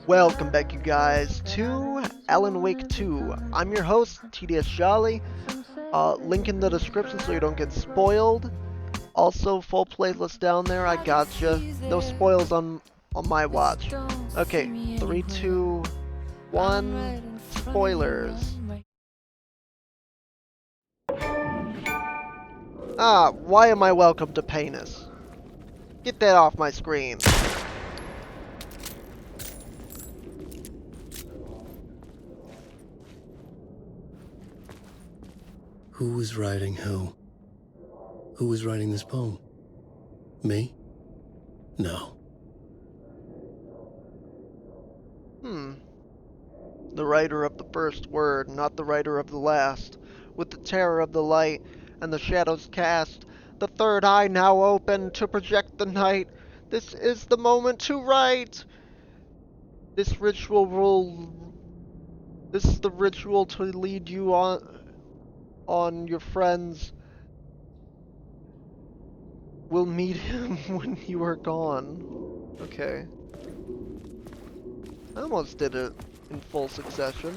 Welcome back, you guys, to Alan Wake 2. I'm your host, TDS Jolly. Link in the description so you don't get spoiled. Also, full playlist down there, I gotcha. No spoils on my watch. Okay, 3, 2, 1, spoilers. Why am I welcome to Penis? Get that off my screen. Who was writing who? Who was writing this poem? Me? No. The writer of the first word, not the writer of the last. With the terror of the light and the shadows cast, the third eye now open to project the night. This is the moment to write. This ritual will. This is the ritual to lead you on your friends. We'll meet him when you are gone. Okay. I almost did it in full succession.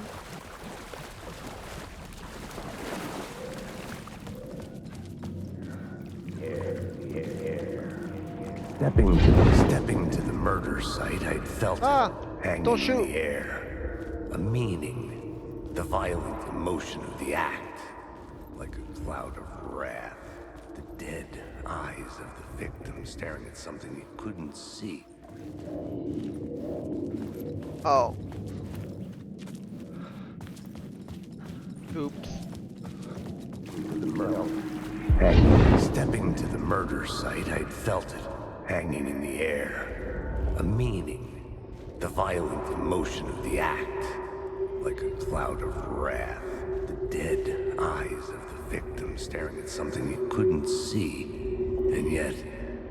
Stepping to the murder site, I'd felt it hanging don't in shoot. the air. A meaning, the violent emotion of the act, like a cloud of wrath. The dead eyes of the victim staring at something you couldn't see. Oh. Oops. Stepping to the murder site, I'd felt it hanging in the air. A meaning, the violent emotion of the act, like a cloud of wrath. The dead eyes of the victim staring at something you couldn't see, and yet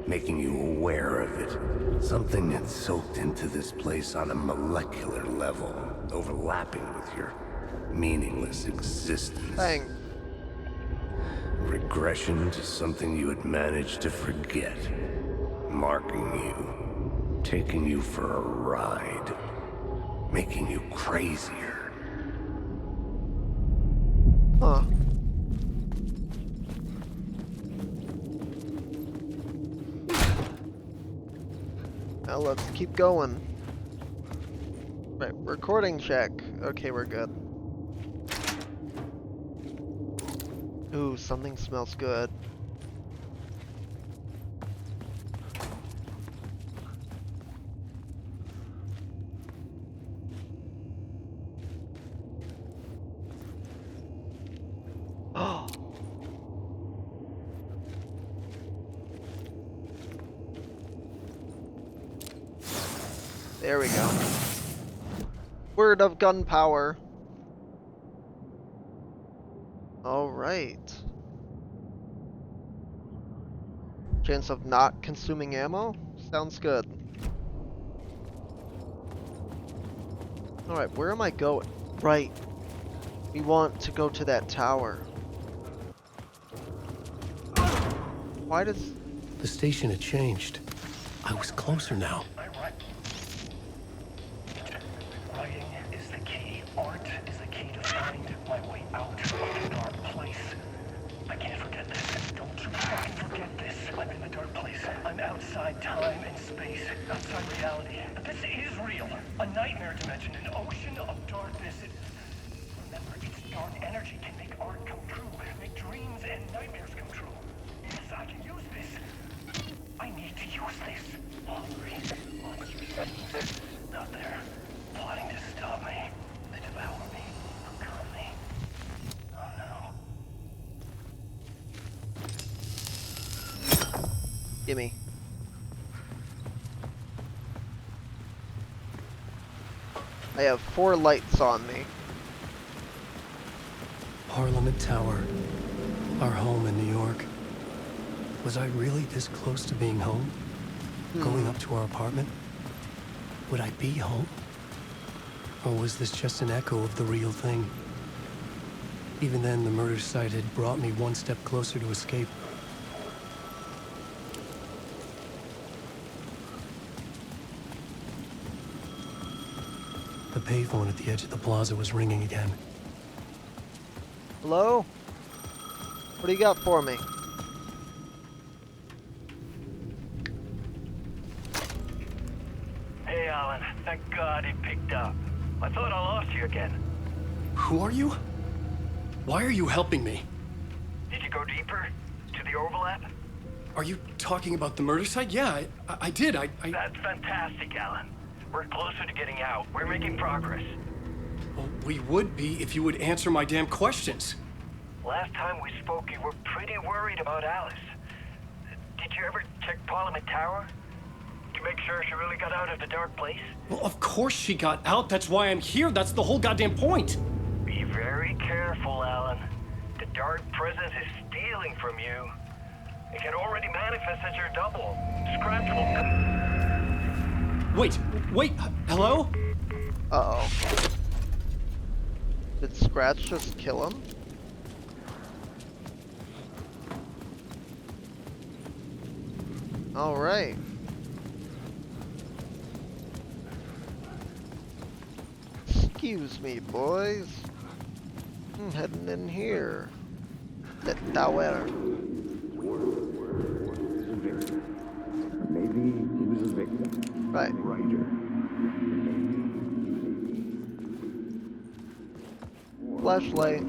making you aware of it. Something that soaked into this place on a molecular level, overlapping with your meaningless existence. Dang. Regression to something you had managed to forget. Marking you. Taking you for a ride. Making you crazier. Huh. Now let's keep going. Right, recording check. Okay, we're good. Ooh, something smells good. Oh. There we go. Word of gunpowder. All right. Chance of not consuming ammo? Sounds good. Alright, where am I going? Right. We want to go to that tower. Why does... The station had changed. I was closer now. Writing is the key. Art is the key to find my way out of the dark place. I can't forget this. Don't you fucking forget this. I'm in the dark place. I'm outside time and space. Outside reality. But this is real. A nightmare dimension. An ocean of darkness. Remember, its dark energy can make art come true. Make dreams and nightmares come true. Yes, I can use this. I need to use this. All three monsters out there, plotting to stop me. They devour me, become me. Oh no. Gimme. I have 4 lights on me. Parliament Tower. Our home in New York. Was I really this close to being home? Going up to our apartment? Would I be home? Or was this just an echo of the real thing? Even then, the murder site had brought me one step closer to escape. The payphone at the edge of the plaza was ringing again. Hello? What do you got for me? Hey, Alan. Thank God it picked up. I thought I lost you again. Who are you? Why are you helping me? Did you go deeper? To the overlap? Are you talking about the murder site? Yeah, I did. That's fantastic, Alan. We're closer to getting out. We're making progress. Well, we would be if you would answer my damn questions. Last time we spoke, you were pretty worried about Alice. Did you ever check Parliament Tower? To make sure she really got out of the dark place? Well, of course she got out. That's why I'm here. That's the whole goddamn point. Be very careful, Alan. The dark presence is stealing from you. It can already manifest as your double. Scratch will... Wait, hello? Uh-oh. Did Scratch just kill him? Alright. Excuse me, boys. I'm heading in here. The tower. Maybe he was a victim. Right. Writer. Flashlight.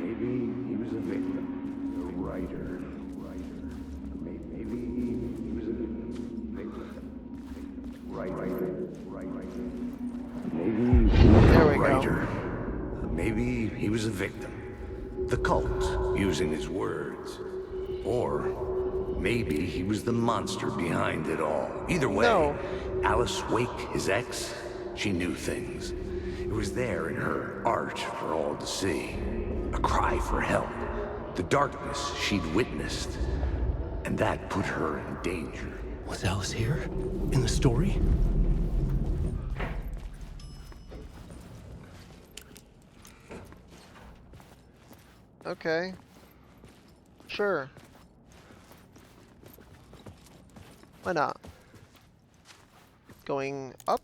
Maybe he was a victim. A writer. Maybe he was a victim. Writer. Maybe he was There a we go. writer. Maybe he was a victim. The cult, using his words. Or maybe he was the monster behind it all. Either way, No. Alice Wake, his ex, she knew things. It was there in her art for all to see. A cry for help. The darkness she'd witnessed. And that put her in danger. Was Alice here? In the story? Okay. Sure. Why not? Going up?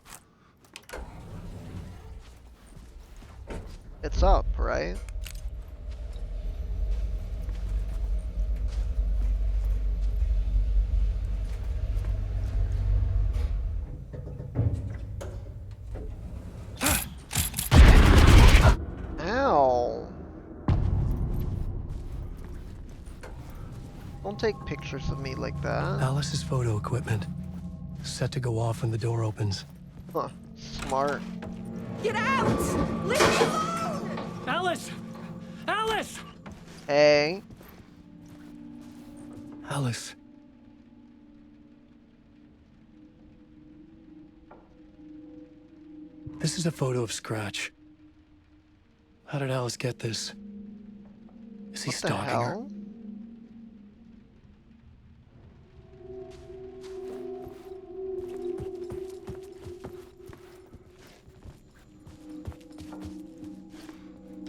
It's up, right? Ow. Don't take pictures of me like that. Alice's photo equipment. Set to go off when the door opens. Huh. Smart. Get out! Leave me alone! Alice! Alice! Hey. Alice. This is a photo of Scratch. How did Alice get this? Is he What the stalking her? hell?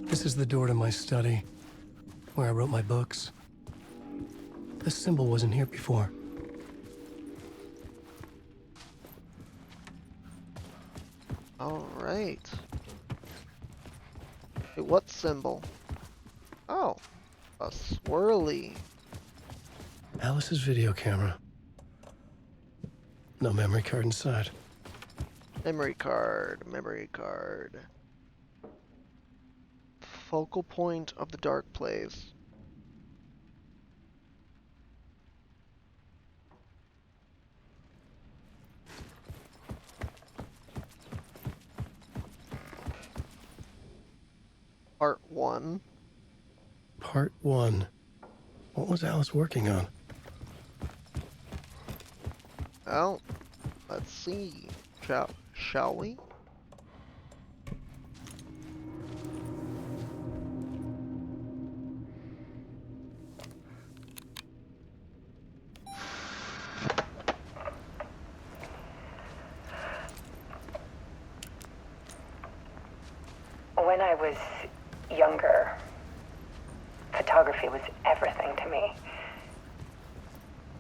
This is the door to my study, where I wrote my books. This symbol wasn't here before. Alright. Hey, what symbol? Oh. A swirly. Alice's video camera. No memory card inside. Memory card. Memory card. Focal point of the dark place. Part 1. Part 1. What was Alice working on? Well, let's see. Shall we? When I was younger, photography was everything to me.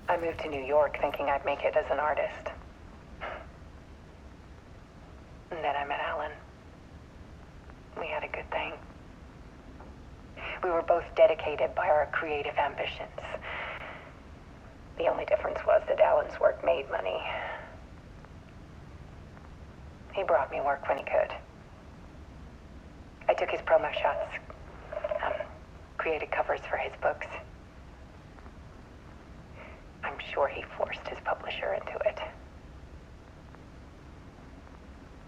I moved to New York thinking I'd make it as an artist. And then I met Alice. We were both dedicated by our creative ambitions. The only difference was that Alan's work made money. He brought me work when he could. I took his promo shots, created covers for his books. I'm sure he forced his publisher into it.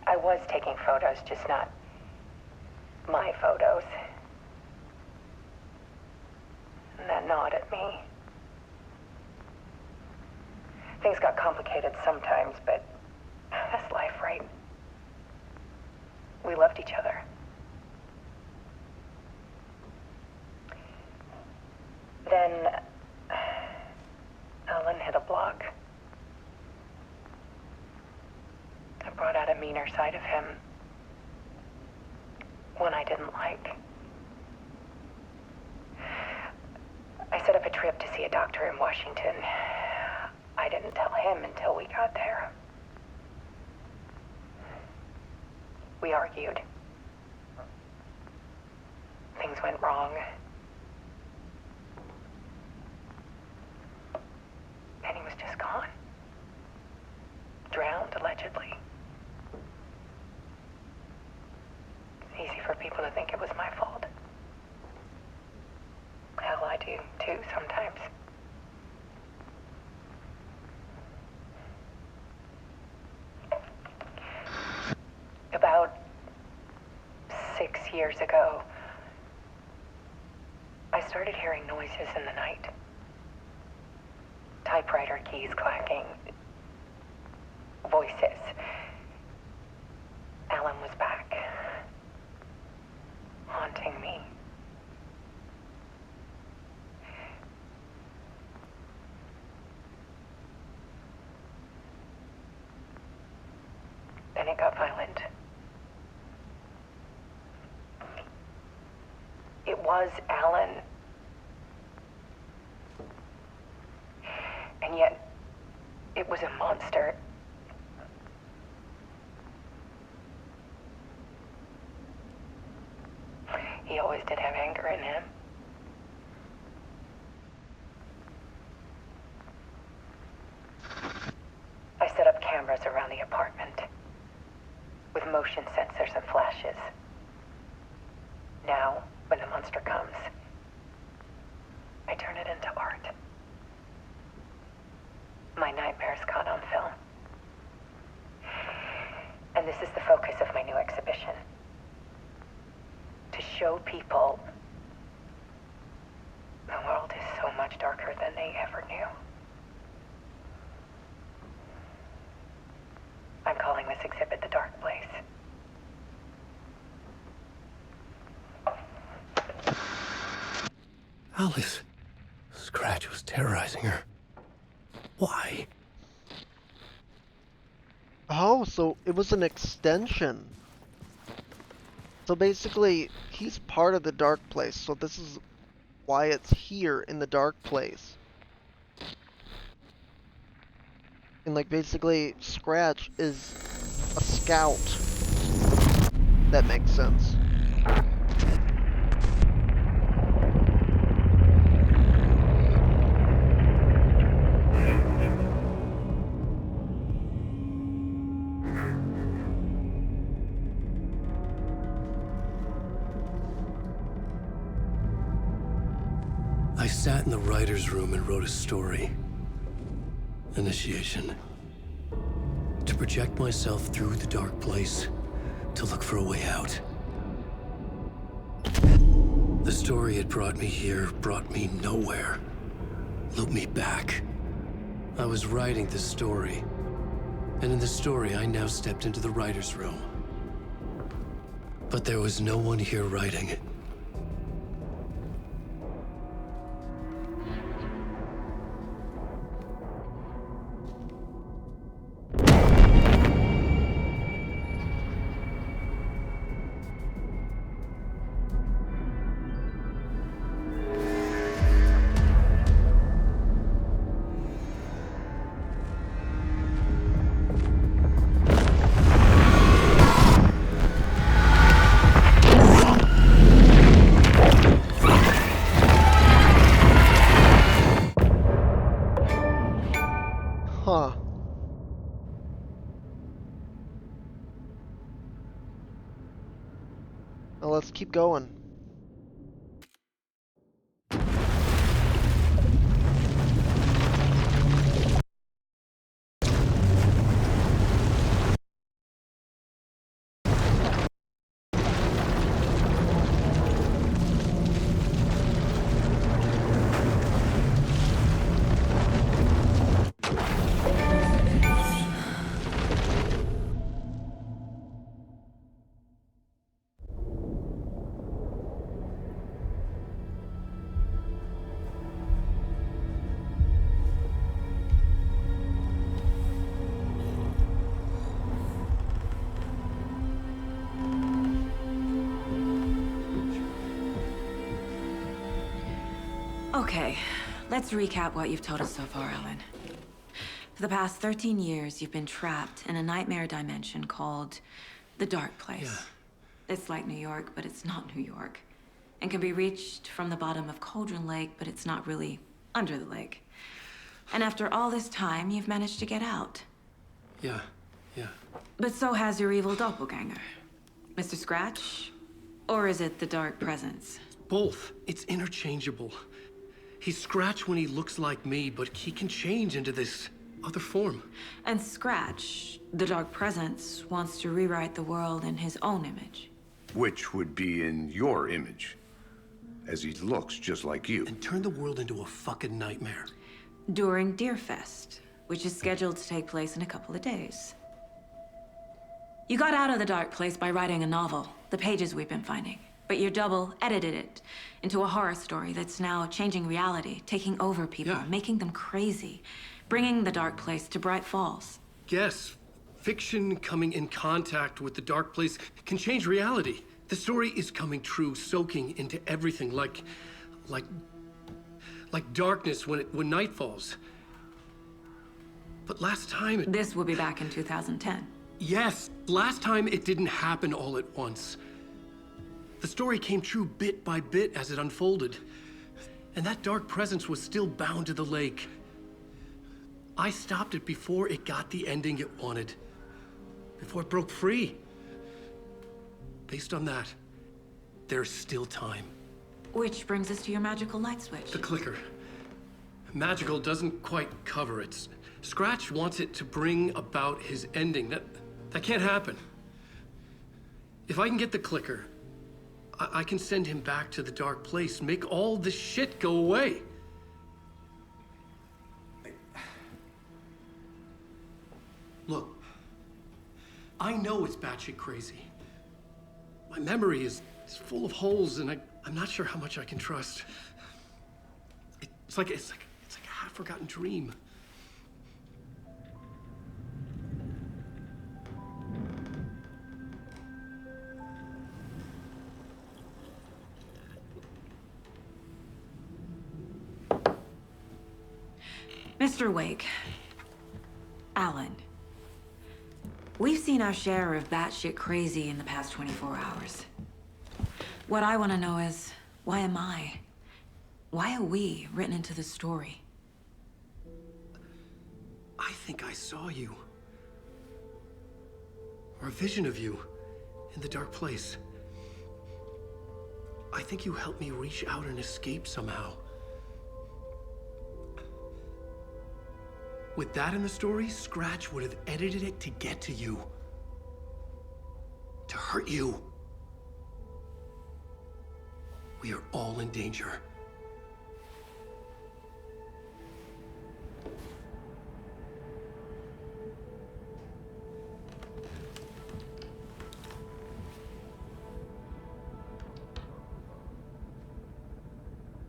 I was taking photos, just not my photos. And that gnawed at me. Things got complicated sometimes, but that's life, right? We loved each other. Then Alan hit a block. I brought out a meaner side of him. One I didn't like. I set up a trip to see a doctor in Washington. I didn't tell him until we got there. We argued. Things went wrong. And he was just gone. Drowned, allegedly. It's easy for people to think it was my fault. Hell, I do too sometimes. About 6 years ago, I started hearing noises in the night. Typewriter keys clacking. Voices. Alan was back. Haunting me. Then it got violent. It was Alan. And yet, it was a monster. He always did have anger in him. I set up cameras around the apartment with motion sensors and flashes. Now, when the monster comes, I turn it into art. My nightmares caught on film. And this is the focus of my new exhibition. To show people the world is so much darker than they ever knew. I'm calling this exhibit The Dark Place. Alice. Scratch was terrorizing her. Why? Oh, so it was an extension. So basically, he's part of the dark place, so this is why it's here in the dark place. And like basically, Scratch is a scout. That makes sense. I sat in the writer's room and wrote a story. Initiation. To project myself through the dark place, to look for a way out. The story had brought me here, brought me nowhere. Looped me back. I was writing the story. And in the story, I now stepped into the writer's room. But there was no one here writing. Now let's keep going. Okay, let's recap what you've told us so far, Ellen. For the past 13 years, you've been trapped in a nightmare dimension called the Dark Place. Yeah. It's like New York, but it's not New York. And can be reached from the bottom of Cauldron Lake, but it's not really under the lake. And after all this time, you've managed to get out. Yeah. But so has your evil doppelganger. Mr. Scratch? Or is it the Dark Presence? Both. It's interchangeable. He's Scratch when he looks like me, but he can change into this other form. And Scratch, the Dark Presence, wants to rewrite the world in his own image. Which would be in your image, as he looks just like you. And turn the world into a fucking nightmare. During Deerfest, which is scheduled to take place in a couple of days. You got out of the Dark Place by writing a novel, the pages we've been finding. But your double edited it into a horror story that's now changing reality, taking over people, Yeah. making them crazy, bringing the Dark Place to Bright Falls. Yes, fiction coming in contact with the Dark Place can change reality. The story is coming true, soaking into everything like darkness when night falls. But last time it... This will be back in 2010. Yes, last time it didn't happen all at once. The story came true bit by bit as it unfolded. And that dark presence was still bound to the lake. I stopped it before it got the ending it wanted. Before it broke free. Based on that, there's still time. Which brings us to your magical light switch. The clicker. Magical doesn't quite cover it. Scratch wants it to bring about his ending. That can't happen. If I can get the clicker, I can send him back to the Dark Place, make all this shit go away. Look, I know it's batshit crazy. My memory is full of holes, and I'm not sure how much I can trust. It's like a half-forgotten dream. Mr. Wake, Alan, we've seen our share of batshit crazy in the past 24 hours. What I want to know is, why am I? Why are we written into the story? I think I saw you. Or a vision of you in the Dark Place. I think you helped me reach out and escape somehow. With that in the story, Scratch would have edited it to get to you. To hurt you. We are all in danger.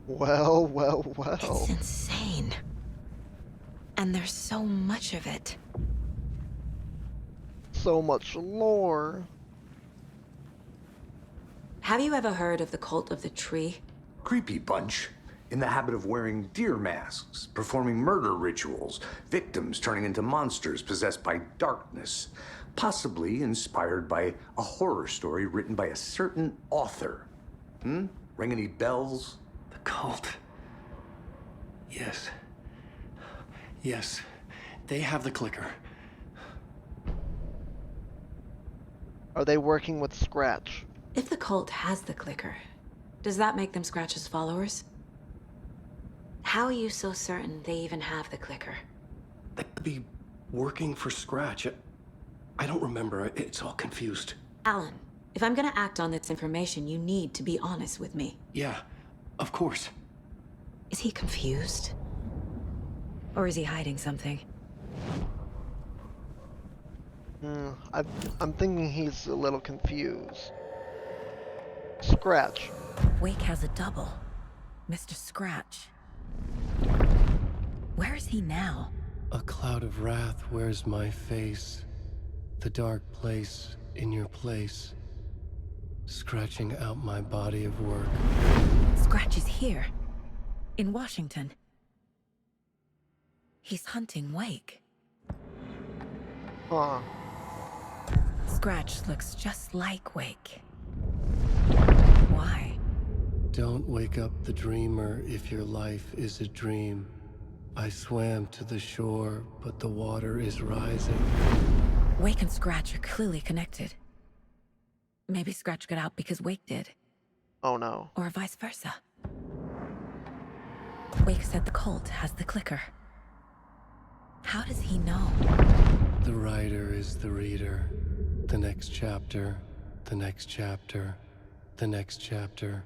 Well. It's insane. And there's so much of it. So much lore. Have you ever heard of the Cult of the Tree? Creepy bunch. In the habit of wearing deer masks, performing murder rituals, victims turning into monsters possessed by darkness. Possibly inspired by a horror story written by a certain author. Ring any bells? The cult. Yes. Yes. They have the clicker. Are they working with Scratch? If the cult has the clicker, does that make them Scratch's followers? How are you so certain they even have the clicker? They could be working for Scratch. I don't remember. It's all confused. Alan, if I'm gonna act on this information, you need to be honest with me. Yeah, of course. Is he confused? Or is he hiding something? I'm thinking he's a little confused. Scratch. Wake has a double. Mr. Scratch. Where is he now? A cloud of wrath wears my face. The dark place in your place. Scratching out my body of work. Scratch is here. In Washington. He's hunting Wake. Huh. Scratch looks just like Wake. Why? Don't wake up the dreamer if your life is a dream. I swam to the shore, but the water is rising. Wake and Scratch are clearly connected. Maybe Scratch got out because Wake did. Oh no. Or vice versa. Wake said the cult has the clicker. How does he know? The writer is the reader. The next chapter, the next chapter, the next chapter.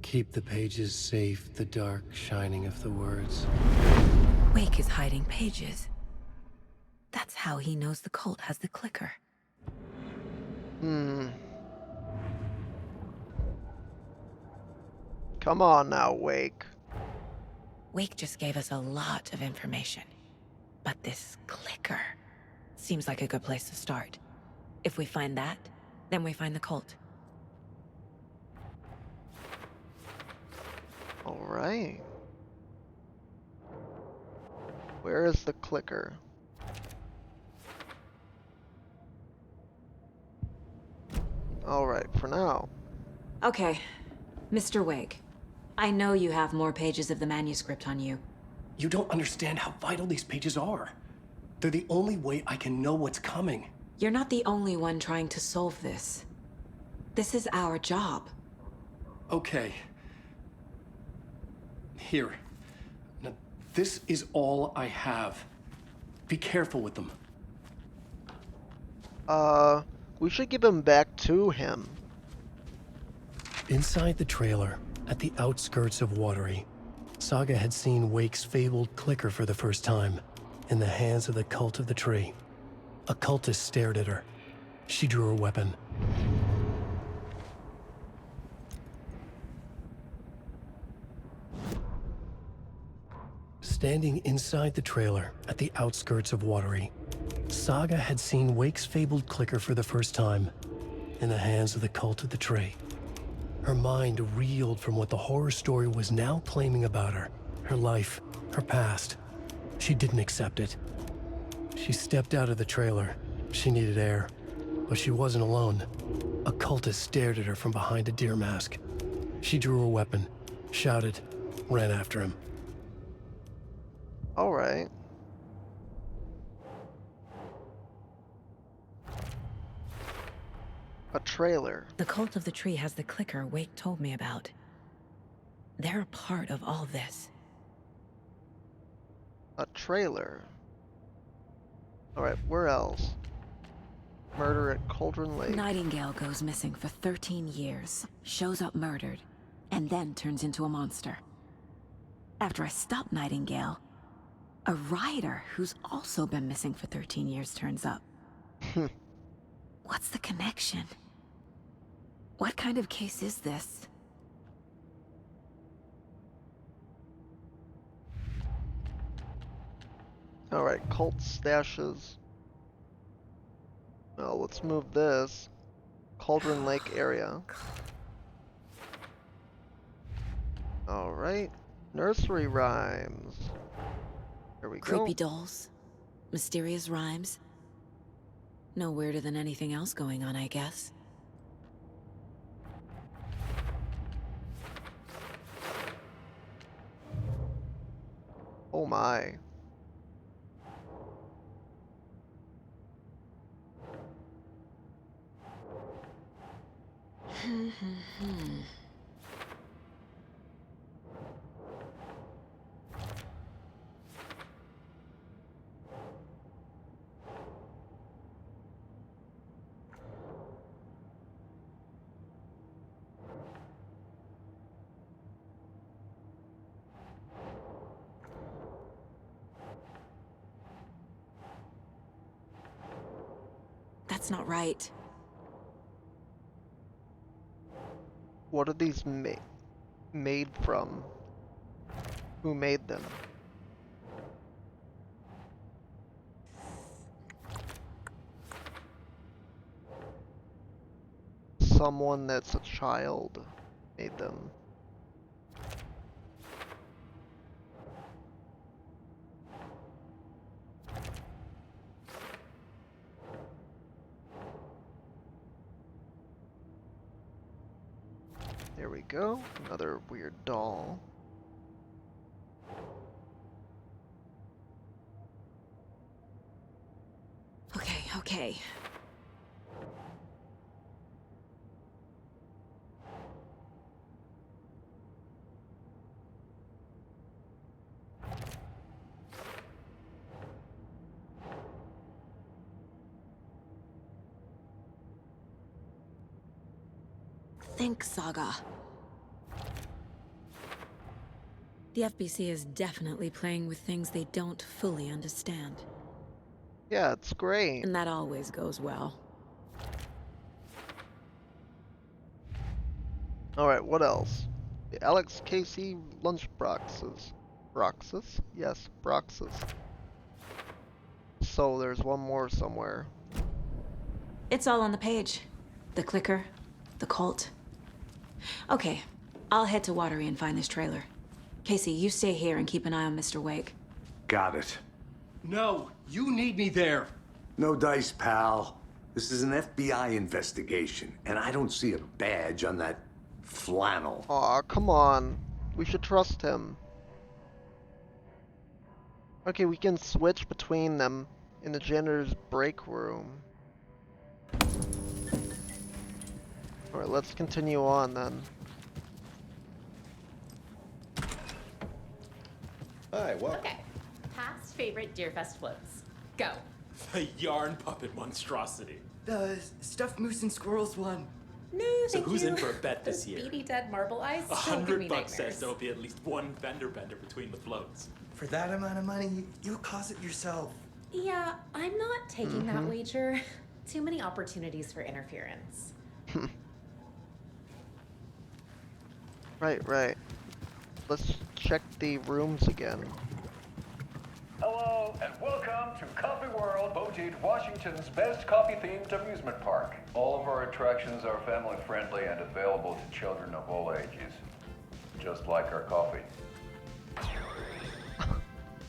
Keep the pages safe, the dark shining of the words. Wake is hiding pages. That's how he knows the cult has the clicker. Come on now, Wake. Wake just gave us a lot of information. But this clicker seems like a good place to start. If we find that, then we find the cult. Alright. Where is the clicker? Alright, for now. Okay, Mr. Wake. I know you have more pages of the manuscript on you. You don't understand how vital these pages are. They're the only way I can know what's coming. You're not the only one trying to solve this. This is our job. Okay. Here. Now, this is all I have. Be careful with them. We should give him back to him. Inside the trailer, at the outskirts of Watery, Saga had seen Wake's fabled clicker for the first time, in the hands of the Cult of the Tree. A cultist stared at her. She drew her weapon. Standing inside the trailer, at the outskirts of Watery, Saga had seen Wake's fabled clicker for the first time, in the hands of the Cult of the Tree. Her mind reeled from what the horror story was now claiming about her. Her life, her past. She didn't accept it. She stepped out of the trailer. She needed air. But she wasn't alone. A cultist stared at her from behind a deer mask. She drew her weapon, shouted, ran after him. Alright. A trailer. The Cult of the Tree has the clicker Wake told me about. They're a part of all this. A trailer. Alright, where else? Murder at Cauldron Lake. Nightingale goes missing for 13 years, shows up murdered, and then turns into a monster. After I stop Nightingale, a writer who's also been missing for 13 years turns up. What's the connection? What kind of case is this? Alright, cult stashes. Well, let's move this. Cauldron Lake area. Alright. Nursery rhymes. There we Creepy go. dolls, mysterious rhymes. No weirder than anything else going on, I guess. Oh my. That's not right. What are these made from? Who made them? Someone that's a child made them. There we go. Another weird doll. Okay. Think, Saga. The FBC is definitely playing with things they don't fully understand. Yeah, it's great. And that always goes well. Alright, what else? The Alex Casey lunch boxes. Broxus? Yes, Broxus. So there's one more somewhere. It's all on the page. The clicker, the cult. Okay, I'll head to Watery and find this trailer. Casey, you stay here and keep an eye on Mr. Wake. Got it. No, you need me there. No dice, pal. This is an FBI investigation, and I don't see a badge on that flannel. Aw, come on. We should trust him. Okay, we can switch between them in the janitor's break room. Alright, let's continue on then. Hi, welcome. Okay. Past favorite Deerfest floats. Go. The yarn puppet monstrosity. The stuffed moose and squirrels one. No, So thank who's you. in for a bet this Those year? beady dead marble eyes still give me $100 nightmares. says there'll be at least one fender bender between the floats. For that amount of money, you'll cause it yourself. Yeah, I'm not taking that wager. Too many opportunities for interference. Right. Let's check the rooms again. Hello, and welcome to Coffee World, voted Washington's best coffee-themed amusement park. All of our attractions are family-friendly and available to children of all ages, just like our coffee.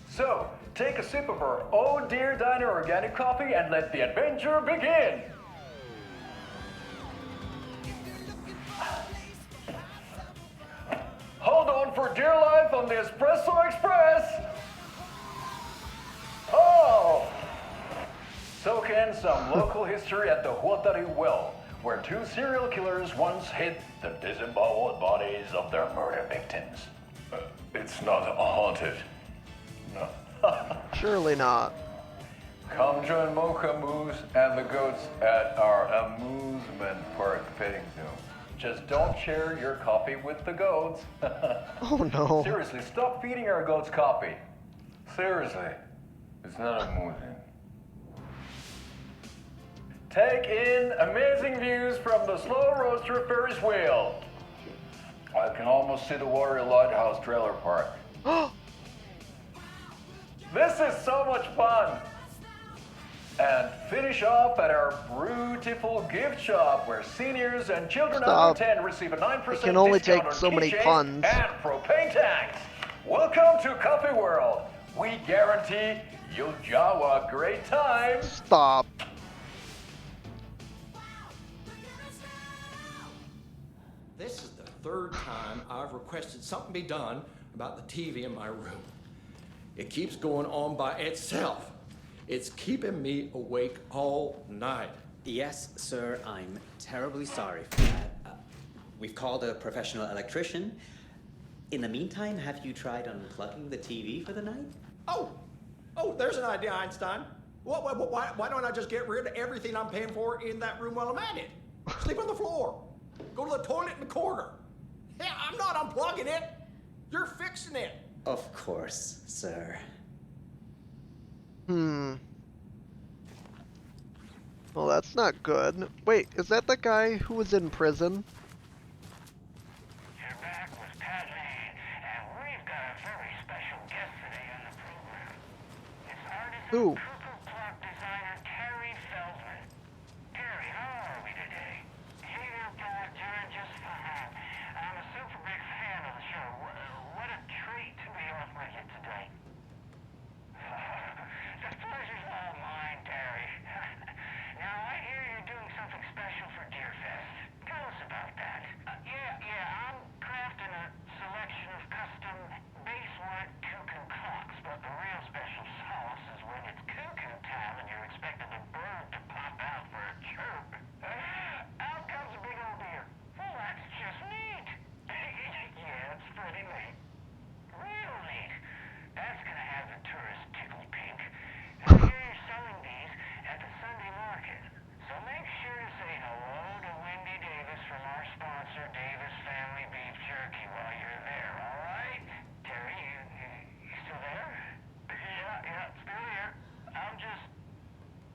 So, take a sip of our Oh Dear Diner organic coffee and let the adventure begin! Hold on for dear life on the Espresso Express! Oh! Soak in some local history at the Huatari Well, where two serial killers once hid the disemboweled bodies of their murder victims. It's not haunted. No. Surely not. Come join Mocha Moose and the goats at our amusement park petting zoo. Just don't share your coffee with the goats. Oh no. Seriously, stop feeding our goats coffee. Seriously. It's not amusing. Take in amazing views from the slow roaster Ferris wheel. I can almost see the Watery Lighthouse trailer park. This is so much fun. And finish off at our beautiful gift shop where seniors and children Stop. under 10 receive a 9% It can only discount take on so many keychains puns. and propane tanks. Welcome to Coffee World. We guarantee you'll jaw a great time. Stop. This is the third time I've requested something be done about the TV in my room. It keeps going on by itself. It's keeping me awake all night. Yes, sir, I'm terribly sorry for that. We've called a professional electrician. In the meantime, have you tried unplugging the TV for the night? Oh, there's an idea, Einstein. Why don't I just get rid of everything I'm paying for in that room while I'm at it? Sleep on the floor. Go to the toilet in the corner. Hey, I'm not unplugging it. You're fixing it. Of course, sir. Well, that's not good. Wait, is that the guy who was in prison? You're back with Pat Lane, and we've got a very special guest today on the program. It's artist Who? and cuckoo clock designer Terry Feldman. Terry, how are we today? Hey there, Pat. Doing just fine. I'm a super big fan of the show. What a treat to be on with you today. The pleasure's all mine, Terry. Now, I hear you're doing something special for Deerfest. Tell us about that. Yeah, I'm crafting a selection of custom basewood cuckoo clocks, but the real special sauce is when it's cuckoo time and you're expecting a bird to pop out for a chirp. Out comes a big old deer. Well, that's just neat. Yeah, it's pretty neat. Real neat. That's gonna have the tourists tickled pink. I hear you're selling these at the Sunday market. So make sure to say hello to Wendy Davis from our sponsor, Davis Family Beef Jerky, while you're there, all right? Terry, you still there? Yeah, still here. I'm just...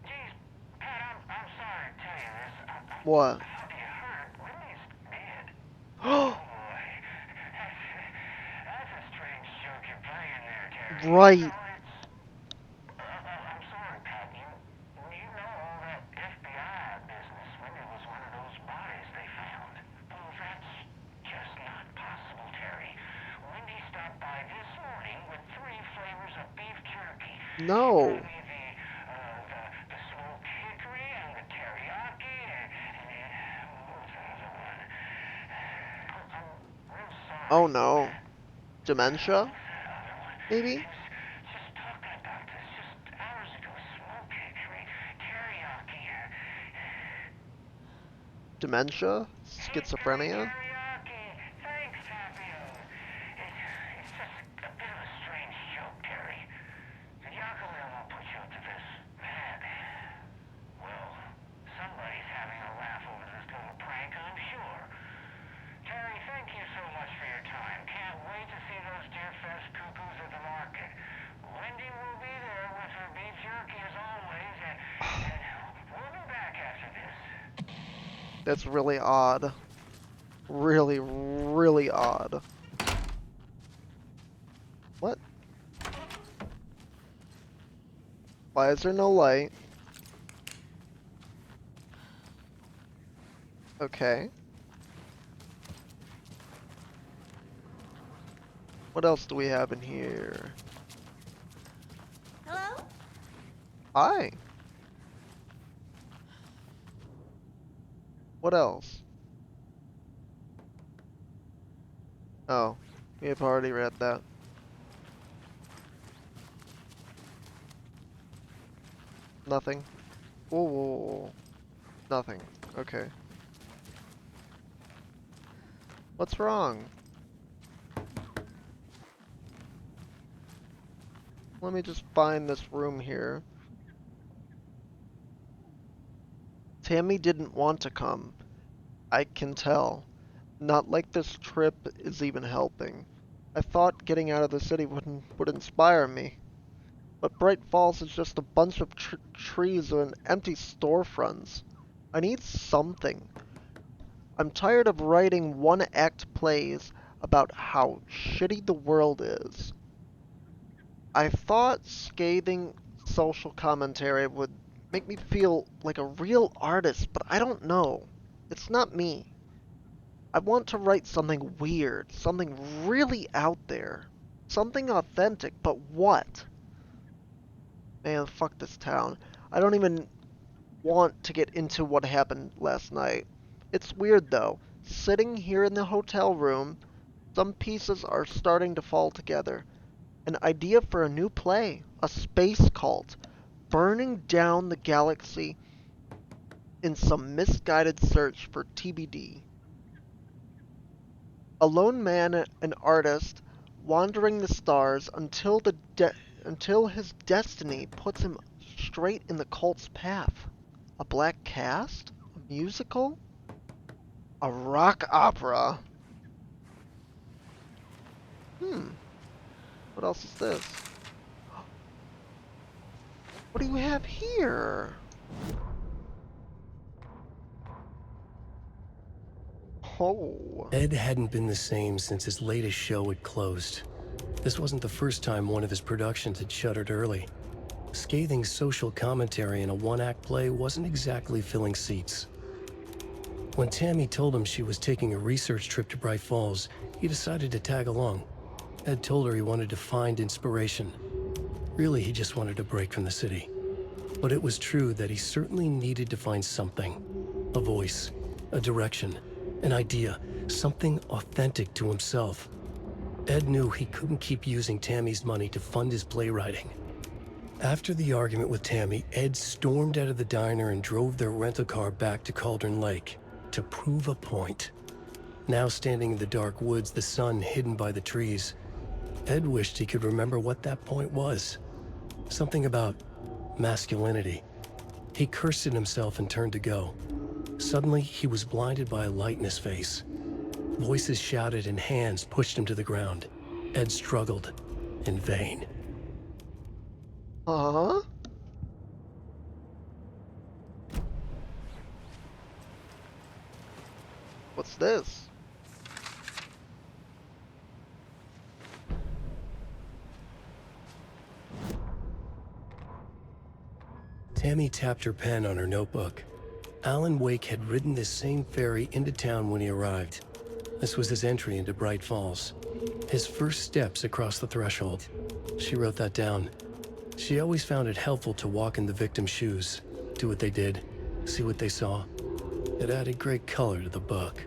Geez, Pat, I'm sorry to tell you this. What? I thought you heard. Wendy's dead. Right. That's a strange joke you're playing there, Terry. I'm sorry, Pat. You know all that FBI business. Wendy was one of those bodies they found. Oh, that's just not possible, Terry. Wendy stopped by this morning with 3 flavors of beef jerky. No. She got me the smoked hickory and the teriyaki and what was the other one? I'm real sorry. Oh no. Dementia? Maybe? Just talking about this just hours ago. Smoked hickory, teriyaki. Dementia? Schizophrenia? Teriyaki. Thanks, Tapio. It's just a bit of a strange joke, Terry. The Yakuza won't put you up to this. Man, well, somebody's having a laugh over this little prank, I'm sure. Terry, thank you so much for your time. Can't wait to see those Deerfest cuckoos at the market. Wendy will be there with her beef jerky as always, and we'll be back after this. That's really odd. Really, really odd. What? Why is there no light? Okay. What else do we have in here? Hello? Hi. What else? Oh, we've already read that. Nothing. Whoa. Nothing. Okay. What's wrong? Let me just find this room here. Tammy didn't want to come. I can tell. Not like this trip is even helping. I thought getting out of the city would inspire me. But Bright Falls is just a bunch of trees and empty storefronts. I need something. I'm tired of writing one-act plays about how shitty the world is. I thought scathing social commentary would make me feel like a real artist, but I don't know. It's not me. I want to write something weird, something really out there. Something authentic, but what? Man, fuck this town. I don't even want to get into what happened last night. It's weird though. Sitting here in the hotel room, some pieces are starting to fall together. An idea for a new play, a space cult, burning down the galaxy in some misguided search for TBD. A lone man, an artist, wandering the stars until his destiny puts him straight in the cult's path. A black cast? A musical? A rock opera? What else is this? What do you have here? Oh. Ed hadn't been the same since his latest show had closed. This wasn't the first time one of his productions had shuttered early. Scathing social commentary in a one-act play wasn't exactly filling seats. When Tammy told him she was taking a research trip to Bright Falls, he decided to tag along. Ed told her he wanted to find inspiration. Really, he just wanted a break from the city. But it was true that he certainly needed to find something. A voice, a direction, an idea, something authentic to himself. Ed knew he couldn't keep using Tammy's money to fund his playwriting. After the argument with Tammy, Ed stormed out of the diner and drove their rental car back to Cauldron Lake to prove a point. Now standing in the dark woods, the sun hidden by the trees, Ed wished he could remember what that point was. Something about masculinity. He cursed at himself and turned to go. Suddenly, he was blinded by a light in his face. Voices shouted and hands pushed him to the ground. Ed struggled, in vain. Huh? What's this? Tammy tapped her pen on her notebook. Alan Wake had ridden this same ferry into town when he arrived. This was his entry into Bright Falls. His first steps across the threshold. She wrote that down. She always found it helpful to walk in the victim's shoes, do what they did, see what they saw. It added great color to the book.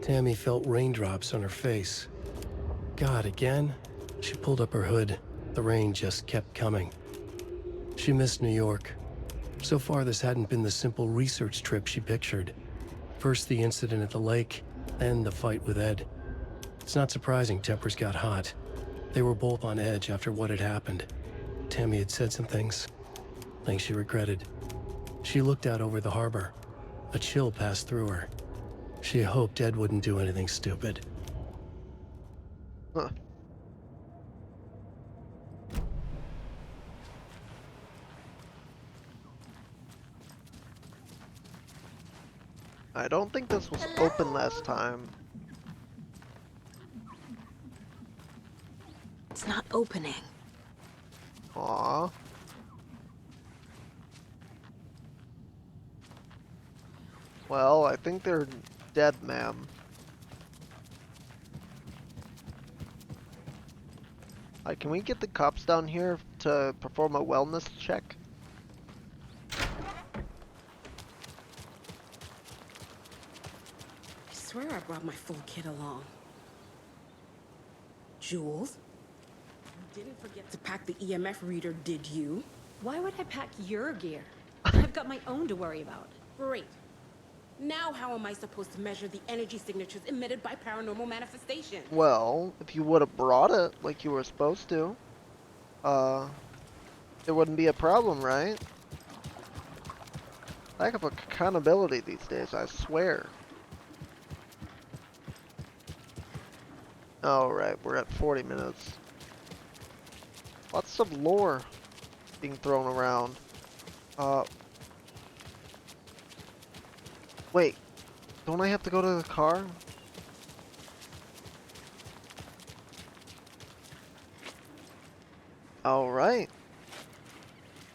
Tammy felt raindrops on her face. God, again? She pulled up her hood. The rain just kept coming. She missed New York. So far, this hadn't been the simple research trip she pictured. First the incident at the lake, then the fight with Ed. It's not surprising tempers got hot. They were both on edge after what had happened. Tammy had said some things she regretted. She looked out over the harbor. A chill passed through her. She hoped Ed wouldn't do anything stupid. Huh. I don't think this was open last time. It's not opening. Aww. Well, I think they're dead, ma'am. Can we get the cops down here to perform a wellness check? I swear I brought my full kit along. Jules? You didn't forget to pack the EMF reader, did you? Why would I pack your gear? I've got my own to worry about. Great. Now how am I supposed to measure the energy signatures emitted by paranormal manifestations? Well, if you would have brought it like you were supposed to, there wouldn't be a problem, right? Lack of accountability these days, I swear. Alright, we're at 40 minutes. Lots of lore being thrown around. Wait, don't I have to go to the car? Alright.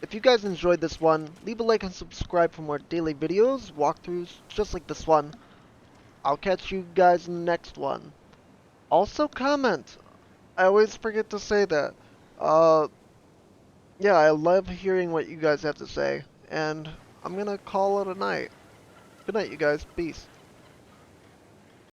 If you guys enjoyed this one, leave a like and subscribe for more daily videos, walkthroughs, just like this one. I'll catch you guys in the next one. Also comment. I always forget to say that. Yeah, I love hearing what you guys have to say. And I'm gonna call it a night. Good night, you guys. Peace.